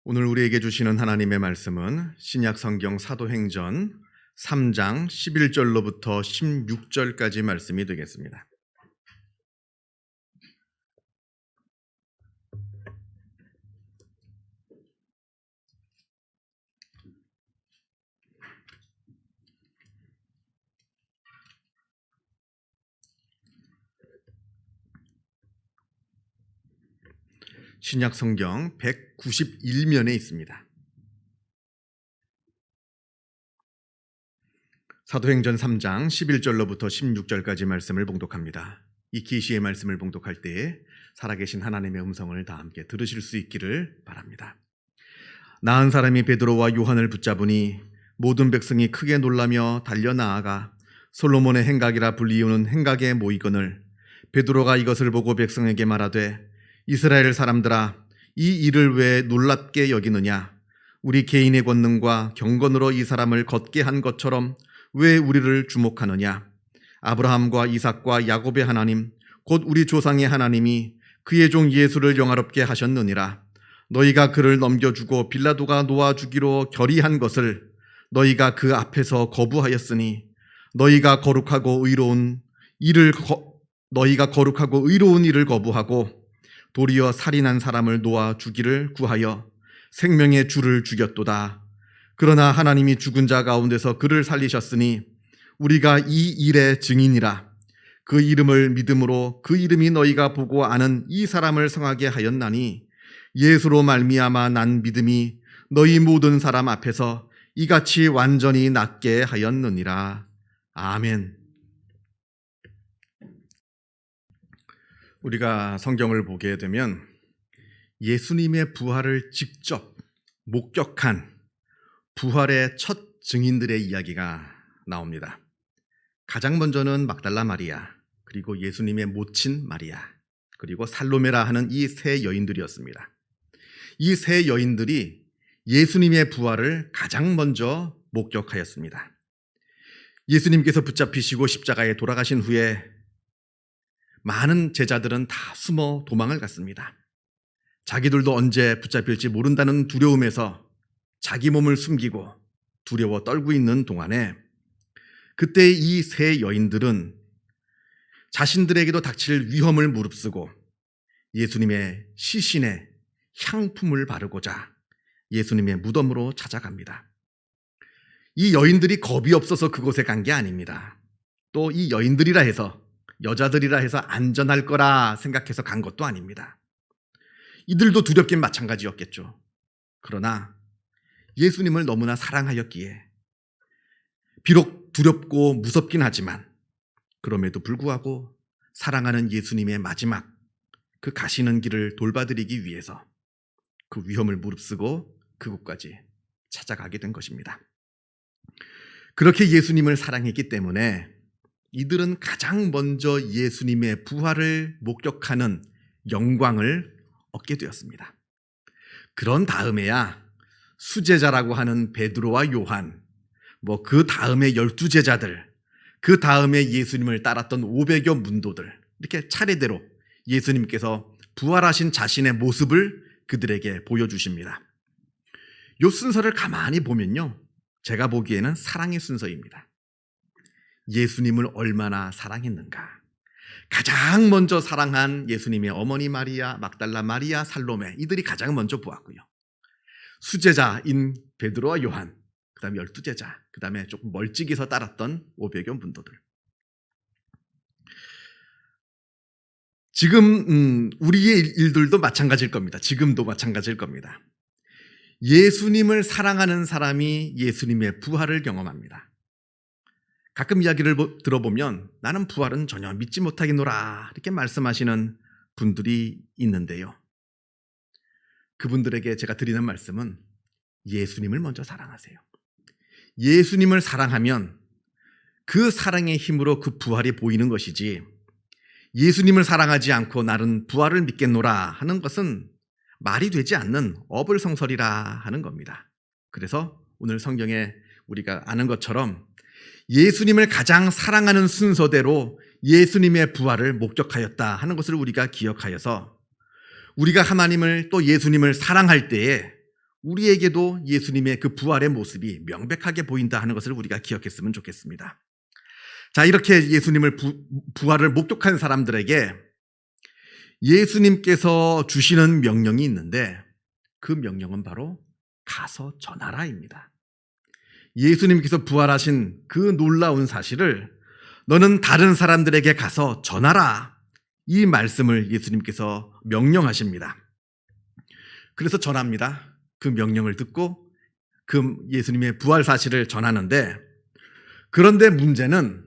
오늘 우리에게 주시는 하나님의 말씀은 신약 성경 사도행전 3장 11절로부터 16절까지 말씀이 되겠습니다. 신약 성경 191면에 있습니다. 사도행전 3장 11절로부터 16절까지 말씀을 봉독합니다. 이 계시의 말씀을 봉독할 때에 살아계신 하나님의 음성을 다 함께 들으실 수 있기를 바랍니다. 나은 사람이 베드로와 요한을 붙잡으니 모든 백성이 크게 놀라며 달려 나아가 솔로몬의 행각이라 불리우는 행각에 모이거늘 베드로가 이것을 보고 백성에게 말하되 이스라엘 사람들아, 이 일을 왜 놀랍게 여기느냐? 우리 개인의 권능과 경건으로 이 사람을 걷게 한 것처럼 왜 우리를 주목하느냐? 아브라함과 이삭과 야곱의 하나님, 곧 우리 조상의 하나님이 그의 종 예수를 영화롭게 하셨느니라. 너희가 그를 넘겨주고 빌라도가 놓아주기로 결의한 것을 너희가 그 앞에서 거부하였으니 너희가 거룩하고 의로운 일을 거부하고 도리어 살인한 사람을 놓아 주기를 구하여 생명의 주를 죽였도다. 그러나 하나님이 죽은 자 가운데서 그를 살리셨으니 우리가 이 일의 증인이라. 그 이름을 믿음으로 그 이름이 너희가 보고 아는 이 사람을 성하게 하였나니 예수로 말미암아 난 믿음이 너희 모든 사람 앞에서 이같이 완전히 낫게 하였느니라. 아멘. 우리가 성경을 보게 되면 예수님의 부활을 직접 목격한 부활의 첫 증인들의 이야기가 나옵니다. 가장 먼저는 막달라 마리아, 그리고 예수님의 모친 마리아, 그리고 살로메라 하는 이 세 여인들이었습니다. 이 세 여인들이 예수님의 부활을 가장 먼저 목격하였습니다. 예수님께서 붙잡히시고 십자가에 돌아가신 후에 많은 제자들은 다 숨어 도망을 갔습니다. 자기들도 언제 붙잡힐지 모른다는 두려움에서 자기 몸을 숨기고 두려워 떨고 있는 동안에 그때 이 세 여인들은 자신들에게도 닥칠 위험을 무릅쓰고 예수님의 시신에 향품을 바르고자 예수님의 무덤으로 찾아갑니다. 이 여인들이 겁이 없어서 그곳에 간 게 아닙니다. 또 이 여인들이라 해서 여자들이라 해서 안전할 거라 생각해서 간 것도 아닙니다. 이들도 두렵긴 마찬가지였겠죠. 그러나 예수님을 너무나 사랑하였기에 비록 두렵고 무섭긴 하지만 그럼에도 불구하고 사랑하는 예수님의 마지막 그 가시는 길을 돌봐드리기 위해서 그 위험을 무릅쓰고 그곳까지 찾아가게 된 것입니다. 그렇게 예수님을 사랑했기 때문에 이들은 가장 먼저 예수님의 부활을 목격하는 영광을 얻게 되었습니다. 그런 다음에야 수제자라고 하는 베드로와 요한, 그 다음에 12제자들, 그 다음에 예수님을 따랐던 500여 문도들, 이렇게 차례대로 예수님께서 부활하신 자신의 모습을 그들에게 보여주십니다. 이 순서를 가만히 보면요, 제가 보기에는 사랑의 순서입니다. 예수님을 얼마나 사랑했는가. 가장 먼저 사랑한 예수님의 어머니 마리아, 막달라 마리아, 살로메, 이들이 가장 먼저 보았고요. 수제자인 베드로와 요한, 그 다음에 12제자, 그 다음에 조금 멀찍이서 따랐던 500여 문도들. 지금 우리의 일들도 마찬가지일 겁니다. 지금도 마찬가지일 겁니다. 예수님을 사랑하는 사람이 예수님의 부활을 경험합니다. 가끔 이야기를 들어보면 나는 부활은 전혀 믿지 못하겠노라 이렇게 말씀하시는 분들이 있는데요. 그분들에게 제가 드리는 말씀은 예수님을 먼저 사랑하세요. 예수님을 사랑하면 그 사랑의 힘으로 그 부활이 보이는 것이지, 예수님을 사랑하지 않고 나는 부활을 믿겠노라 하는 것은 말이 되지 않는 어불성설이라 하는 겁니다. 그래서 오늘 성경에 우리가 아는 것처럼 예수님을 가장 사랑하는 순서대로 예수님의 부활을 목격하였다 하는 것을 우리가 기억하여서 우리가 하나님을 또 예수님을 사랑할 때에 우리에게도 예수님의 그 부활의 모습이 명백하게 보인다 하는 것을 우리가 기억했으면 좋겠습니다. 자, 이렇게 예수님을 부활을 목격한 사람들에게 예수님께서 주시는 명령이 있는데 그 명령은 바로 가서 전하라입니다. 예수님께서 부활하신 그 놀라운 사실을 너는 다른 사람들에게 가서 전하라. 이 말씀을 예수님께서 명령하십니다. 그래서 전합니다. 그 명령을 듣고 그 예수님의 부활 사실을 전하는데, 그런데 문제는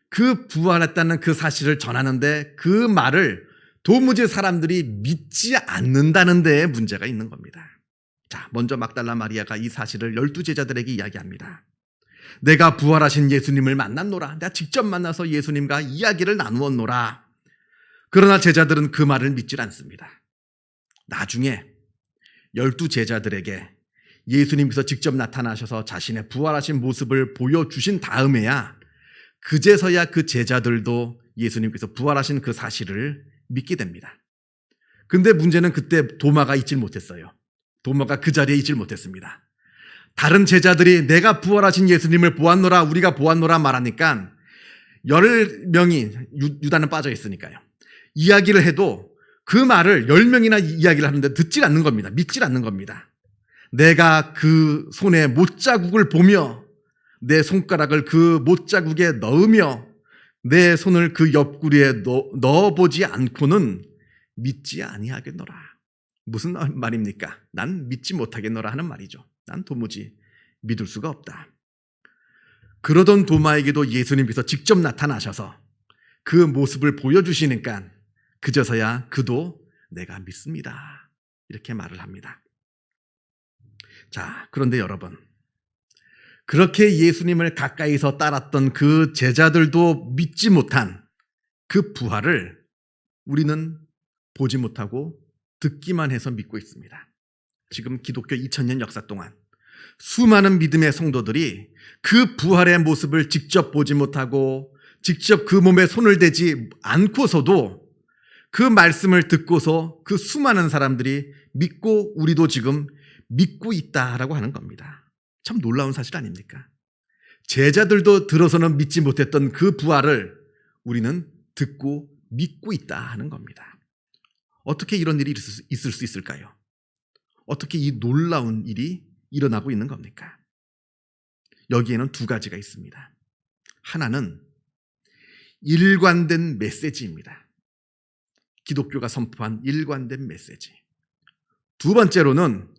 그 부활했다는 그 사실을 전하는데 그 말을 도무지 사람들이 믿지 않는다는 데에 문제가 있는 겁니다. 자, 먼저 막달라 마리아가 이 사실을 12제자들에게 이야기합니다. 내가 부활하신 예수님을 만났노라. 내가 직접 만나서 예수님과 이야기를 나누었노라. 그러나 제자들은 그 말을 믿지 않습니다. 나중에 12제자들에게 예수님께서 직접 나타나셔서 자신의 부활하신 모습을 보여주신 다음에야 그제서야 그 제자들도 예수님께서 부활하신 그 사실을 믿게 됩니다. 근데 문제는 그때 도마가 있질 못했어요. 도마가 그 자리에 있질 못했습니다. 다른 제자들이 내가 부활하신 예수님을 보았노라, 우리가 보았노라 말하니까 10명이, 유다는 빠져 있으니까요, 이야기를 해도 그 말을 10명이나 이야기를 하는데 듣질 않는 겁니다. 믿질 않는 겁니다. 내가 그 손에 못자국을 보며 내 손가락을 그 못자국에 넣으며 내 손을 그 옆구리에 넣어보지 않고는 믿지 아니하겠노라. 무슨 말입니까? 난 믿지 못하겠노라 하는 말이죠. 난 도무지 믿을 수가 없다. 그러던 도마에게도 예수님께서 직접 나타나셔서 그 모습을 보여주시니까 그제서야 그도 내가 믿습니다. 이렇게 말을 합니다. 자, 그런데 여러분, 그렇게 예수님을 가까이서 따랐던 그 제자들도 믿지 못한 그 부활을 우리는 보지 못하고 듣기만 해서 믿고 있습니다. 지금 기독교 2000년 역사 동안 수많은 믿음의 성도들이 그 부활의 모습을 직접 보지 못하고 직접 그 몸에 손을 대지 않고서도 그 말씀을 듣고서 그 수많은 사람들이 믿고 우리도 지금 믿고 있다라고 하는 겁니다. 참 놀라운 사실 아닙니까? 제자들도 들어서는 믿지 못했던 그 부활을 우리는 듣고 믿고 있다 하는 겁니다. 어떻게 이런 일이 있을 수 있을까요? 어떻게 이 놀라운 일이 일어나고 있는 겁니까? 여기에는 두 가지가 있습니다. 하나는 일관된 메시지입니다. 기독교가 선포한 일관된 메시지. 두 번째로는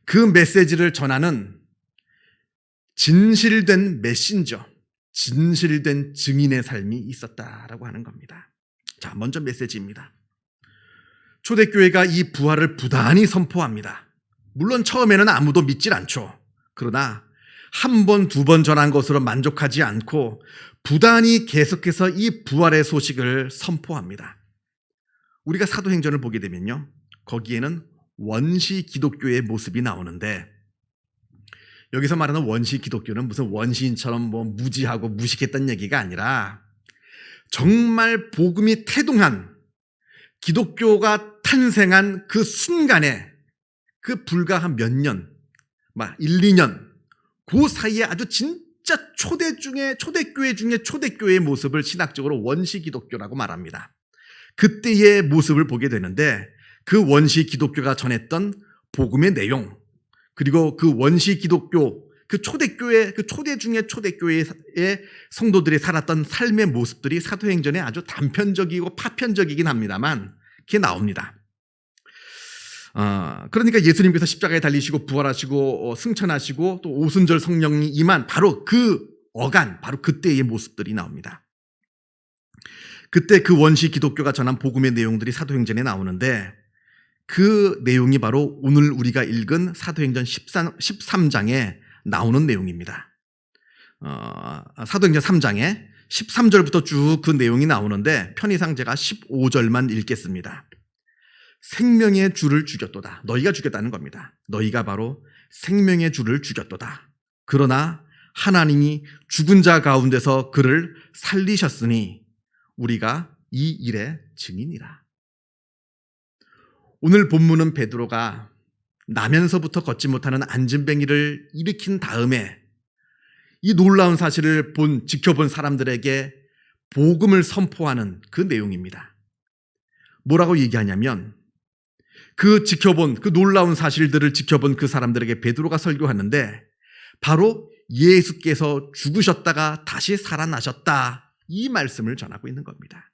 그 메시지를 전하는 진실된 메신저, 진실된 증인의 삶이 있었다라고 하는 겁니다. 자, 먼저 메시지입니다. 초대교회가 이 부활을 부단히 선포합니다. 물론 처음에는 아무도 믿질 않죠. 그러나 한 번, 두 번 전한 것으로 만족하지 않고 부단히 계속해서 이 부활의 소식을 선포합니다. 우리가 사도행전을 보게 되면요, 거기에는 원시 기독교의 모습이 나오는데, 여기서 말하는 원시 기독교는 무슨 원시인처럼 무지하고 무식했던 얘기가 아니라 정말 복음이 태동한, 기독교가 탄생한 그 순간에 그 불과 한 몇 년, 막 1, 2년 그 사이에 아주 진짜 초대교회 중에 초대교회의 모습을 신학적으로 원시 기독교라고 말합니다. 그때의 모습을 보게 되는데 그 원시 기독교가 전했던 복음의 내용, 그리고 그 원시 기독교, 그 초대교회, 그 초대 중에 초대교회의 성도들이 살았던 삶의 모습들이 사도행전에 아주 단편적이고 파편적이긴 합니다만 그게 나옵니다. 그러니까 예수님께서 십자가에 달리시고 부활하시고 승천하시고 또 오순절 성령이 임한 바로 그 어간, 바로 그때의 모습들이 나옵니다. 그때 그 원시 기독교가 전한 복음의 내용들이 사도행전에 나오는데 그 내용이 바로 오늘 우리가 읽은 사도행전 13장에 나오는 내용입니다. 사도행전 3장에 13절부터 쭉 그 내용이 나오는데 편의상 제가 15절만 읽겠습니다. 생명의 주를 죽였도다. 너희가 죽였다는 겁니다. 너희가 바로 생명의 주를 죽였도다. 그러나 하나님이 죽은 자 가운데서 그를 살리셨으니 우리가 이 일의 증인이라. 오늘 본문은 베드로가 나면서부터 걷지 못하는 안진뱅이를 일으킨 다음에 이 놀라운 사실을 지켜본 사람들에게 복음을 선포하는 그 내용입니다. 뭐라고 얘기하냐면 그 놀라운 사실들을 지켜본 그 사람들에게 베드로가 설교하는데 바로 예수께서 죽으셨다가 다시 살아나셨다, 이 말씀을 전하고 있는 겁니다.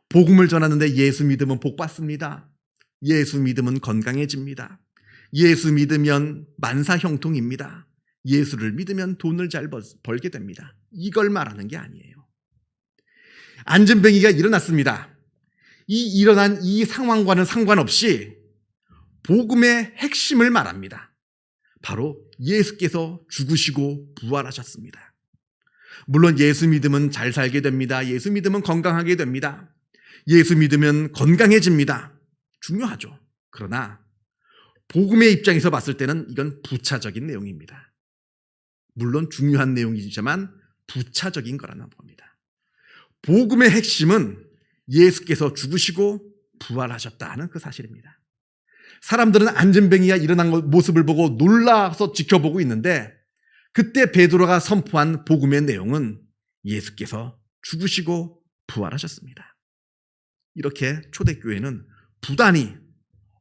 복음을 전하는데 예수 믿으면 복 받습니다. 예수 믿으면 건강해집니다. 예수 믿으면 만사 형통입니다. 예수를 믿으면 돈을 잘 벌게 됩니다. 이걸 말하는 게 아니에요. 안진뱅이가 일어났습니다. 일어난 이 상황과는 상관없이 복음의 핵심을 말합니다. 바로 예수께서 죽으시고 부활하셨습니다. 물론 예수 믿으면 잘 살게 됩니다. 예수 믿으면 건강하게 됩니다. 예수 믿으면 건강해집니다. 중요하죠. 그러나 복음의 입장에서 봤을 때는 이건 부차적인 내용입니다. 물론 중요한 내용이지만 부차적인 거라는 겁니다. 복음의 핵심은 예수께서 죽으시고 부활하셨다 하는 그 사실입니다. 사람들은 안진뱅이가 일어난 모습을 보고 놀라서 지켜보고 있는데 그때 베드로가 선포한 복음의 내용은 예수께서 죽으시고 부활하셨습니다. 이렇게 초대교회는 부단히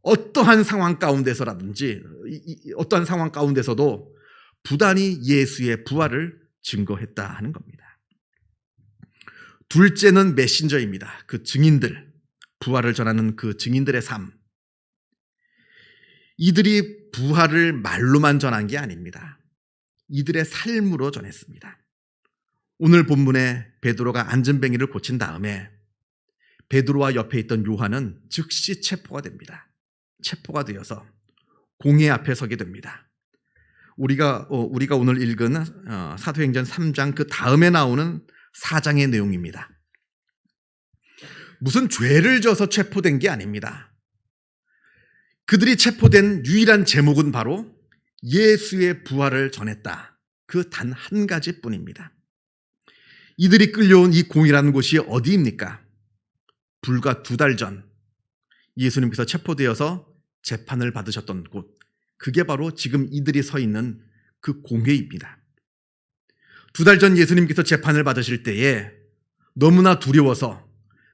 어떠한 상황 가운데서라든지 어떠한 상황 가운데서도 부단히 예수의 부활을 증거했다 하는 겁니다. 둘째는 메신저입니다. 그 증인들, 부활을 전하는 그 증인들의 삶. 이들이 부활을 말로만 전한 게 아닙니다. 이들의 삶으로 전했습니다. 오늘 본문에 베드로가 안진뱅이를 고친 다음에 베드로와 옆에 있던 요한은 즉시 체포가 됩니다. 체포가 되어서 공회 앞에 서게 됩니다. 우리가 오늘 읽은 사도행전 3장 그 다음에 나오는 4장의 내용입니다. 무슨 죄를 져서 체포된 게 아닙니다. 그들이 체포된 유일한 제목은 바로 예수의 부활을 전했다. 그 단 한 가지뿐입니다. 이들이 끌려온 이 공이라는 곳이 어디입니까? 불과 2달 전 예수님께서 체포되어서 재판을 받으셨던 곳, 그게 바로 지금 이들이 서 있는 그 공회입니다. 2달 전 예수님께서 재판을 받으실 때에 너무나 두려워서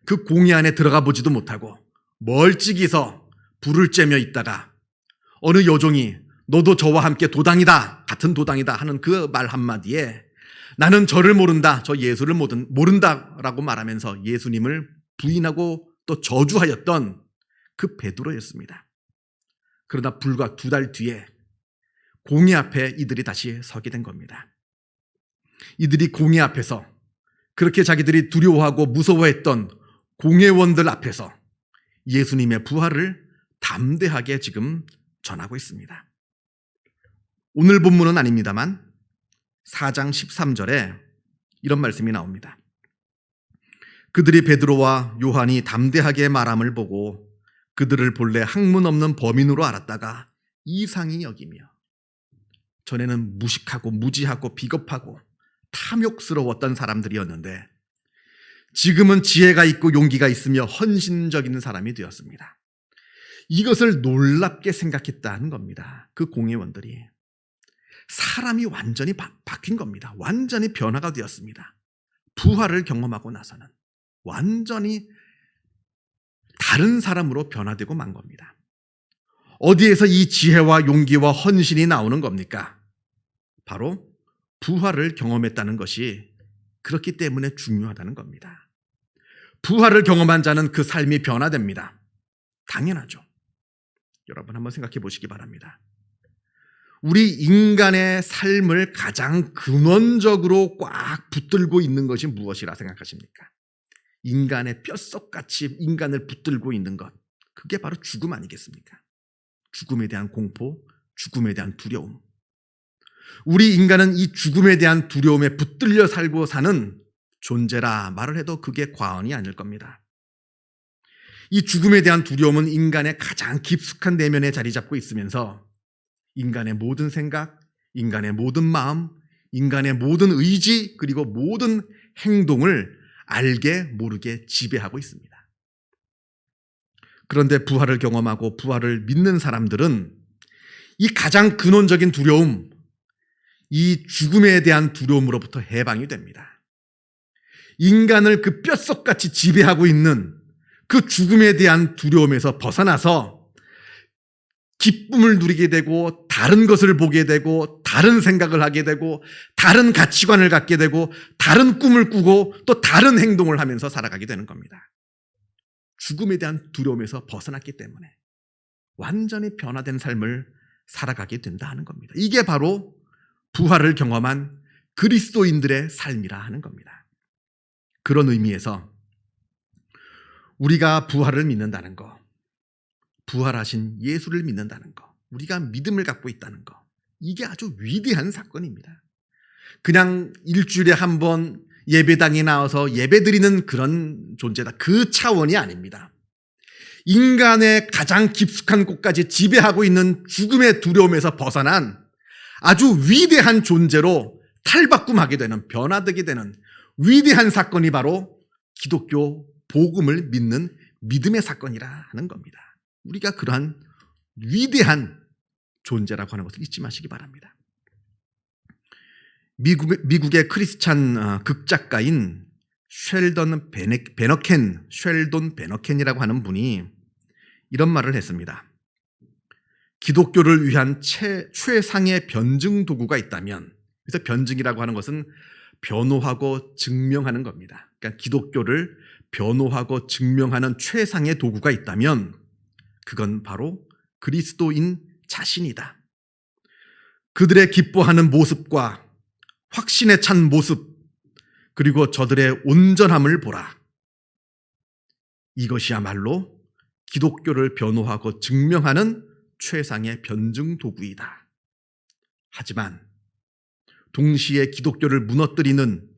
그 공회 안에 들어가 보지도 못하고 멀찍이서 불을 쬐며 있다가 어느 여종이 너도 저와 함께 도당이다, 같은 도당이다 하는 그 말 한마디에 나는 저를 모른다, 저 예수를 모른다라고 말하면서 예수님을 부인하고 또 저주하였던 그 베드로였습니다. 그러나 불과 2달 뒤에 공회 앞에 이들이 다시 서게 된 겁니다. 이들이 공회 앞에서 그렇게 자기들이 두려워하고 무서워했던 공회원들 앞에서 예수님의 부활을 담대하게 지금 전하고 있습니다. 오늘 본문은 아닙니다만 4장 13절에 이런 말씀이 나옵니다. 그들이 베드로와 요한이 담대하게 말함을 보고 그들을 본래 학문 없는 범인으로 알았다가 이상히 여기며, 전에는 무식하고 무지하고 비겁하고 탐욕스러웠던 사람들이었는데 지금은 지혜가 있고 용기가 있으며 헌신적인 사람이 되었습니다. 이것을 놀랍게 생각했다는 겁니다. 그 공회원들이. 사람이 완전히 바뀐 겁니다. 완전히 변화가 되었습니다. 부활을 경험하고 나서는 완전히 다른 사람으로 변화되고 만 겁니다. 어디에서 이 지혜와 용기와 헌신이 나오는 겁니까? 바로 부활을 경험했다는 것이 그렇기 때문에 중요하다는 겁니다. 부활을 경험한 자는 그 삶이 변화됩니다. 당연하죠. 여러분 한번 생각해 보시기 바랍니다. 우리 인간의 삶을 가장 근원적으로 꽉 붙들고 있는 것이 무엇이라 생각하십니까? 인간의 뼛속같이 인간을 붙들고 있는 것, 그게 바로 죽음 아니겠습니까? 죽음에 대한 공포, 죽음에 대한 두려움. 우리 인간은 이 죽음에 대한 두려움에 붙들려 살고 사는 존재라 말을 해도 그게 과언이 아닐 겁니다. 이 죽음에 대한 두려움은 인간의 가장 깊숙한 내면에 자리 잡고 있으면서 인간의 모든 생각, 인간의 모든 마음, 인간의 모든 의지, 그리고 모든 행동을 알게 모르게 지배하고 있습니다. 그런데 부활을 경험하고 부활을 믿는 사람들은 이 가장 근원적인 두려움, 이 죽음에 대한 두려움으로부터 해방이 됩니다. 인간을 그 뼛속같이 지배하고 있는 그 죽음에 대한 두려움에서 벗어나서 기쁨을 누리게 되고 다른 것을 보게 되고 다른 생각을 하게 되고 다른 가치관을 갖게 되고 다른 꿈을 꾸고 또 다른 행동을 하면서 살아가게 되는 겁니다. 죽음에 대한 두려움에서 벗어났기 때문에 완전히 변화된 삶을 살아가게 된다 하는 겁니다. 이게 바로 부활을 경험한 그리스도인들의 삶이라 하는 겁니다. 그런 의미에서 우리가 부활을 믿는다는 거, 부활하신 예수를 믿는다는 거, 우리가 믿음을 갖고 있다는 거, 이게 아주 위대한 사건입니다. 그냥 일주일에 한 번 예배당에 나와서 예배드리는 그런 존재다, 그 차원이 아닙니다. 인간의 가장 깊숙한 곳까지 지배하고 있는 죽음의 두려움에서 벗어난 아주 위대한 존재로 탈바꿈하게 되는, 변화되게 되는 위대한 사건이 바로 기독교 복음을 믿는 믿음의 사건이라 하는 겁니다. 우리가 그러한 위대한 존재라고 하는 것을 잊지 마시기 바랍니다. 미국의 크리스찬 극작가인 쉘돈 베너켄이라고 하는 분이 이런 말을 했습니다. 기독교를 위한 최상의 변증 도구가 있다면, 그래서 변증이라고 하는 것은 변호하고 증명하는 겁니다. 그러니까 기독교를 변호하고 증명하는 최상의 도구가 있다면 그건 바로 그리스도인 자신이다. 그들의 기뻐하는 모습과 확신에 찬 모습, 그리고 저들의 온전함을 보라. 이것이야말로 기독교를 변호하고 증명하는 최상의 변증 도구이다. 하지만 동시에 기독교를 무너뜨리는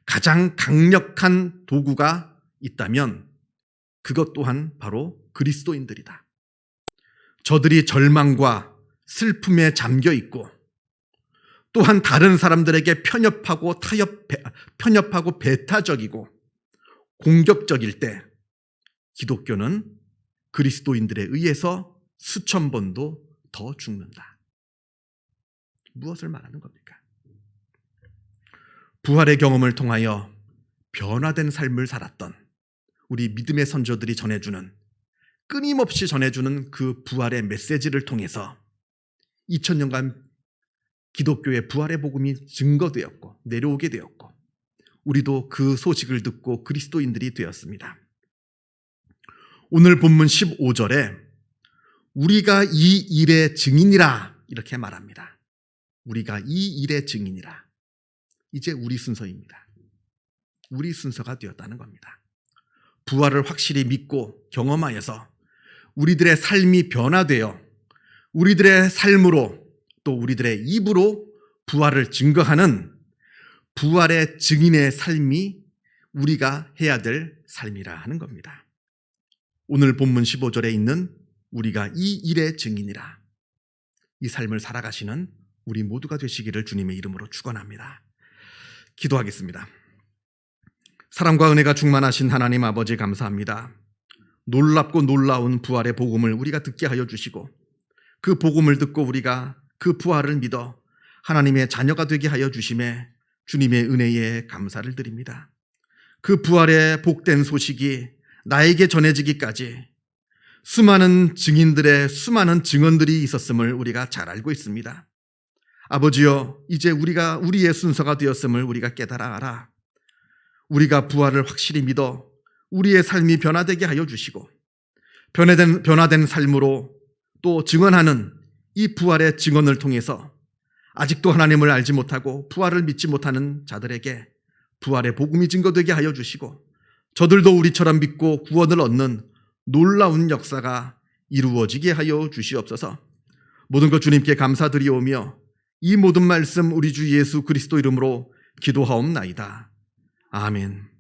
가장 강력한 도구가 있다면 그것 또한 바로 그리스도인들이다. 저들이 절망과 슬픔에 잠겨 있고 또한 다른 사람들에게 편협하고 배타적이고 공격적일 때 기독교는 그리스도인들에 의해서 수천 번도 더 죽는다. 무엇을 말하는 겁니까? 부활의 경험을 통하여 변화된 삶을 살았던 우리 믿음의 선조들이 전해주는, 끊임없이 전해주는 그 부활의 메시지를 통해서 2000년간 기독교의 부활의 복음이 증거되었고 내려오게 되었고 우리도 그 소식을 듣고 그리스도인들이 되었습니다. 오늘 본문 15절에 우리가 이 일의 증인이라 이렇게 말합니다. 우리가 이 일의 증인이라. 이제 우리 순서입니다. 우리 순서가 되었다는 겁니다. 부활을 확실히 믿고 경험하여서 우리들의 삶이 변화되어 우리들의 삶으로 또 우리들의 입으로 부활을 증거하는 부활의 증인의 삶이 우리가 해야 될 삶이라 하는 겁니다. 오늘 본문 15절에 있는 우리가 이 일의 증인이라, 이 삶을 살아가시는 우리 모두가 되시기를 주님의 이름으로 축원합니다. 기도하겠습니다. 사랑과 은혜가 충만하신 하나님 아버지 감사합니다. 놀랍고 놀라운 부활의 복음을 우리가 듣게 하여 주시고 그 복음을 듣고 우리가 그 부활을 믿어 하나님의 자녀가 되게 하여 주심에 주님의 은혜에 감사를 드립니다. 그 부활의 복된 소식이 나에게 전해지기까지 수많은 증인들의 수많은 증언들이 있었음을 우리가 잘 알고 있습니다. 아버지여, 이제 우리의 순서가 되었음을 우리가 깨달아 알아. 우리가 부활을 확실히 믿어 우리의 삶이 변화되게 하여 주시고 변화된 삶으로 또 증언하는 이 부활의 증언을 통해서 아직도 하나님을 알지 못하고 부활을 믿지 못하는 자들에게 부활의 복음이 증거되게 하여 주시고 저들도 우리처럼 믿고 구원을 얻는 놀라운 역사가 이루어지게 하여 주시옵소서. 모든 것 주님께 감사드리오며 이 모든 말씀 우리 주 예수 그리스도 이름으로 기도하옵나이다. 아멘.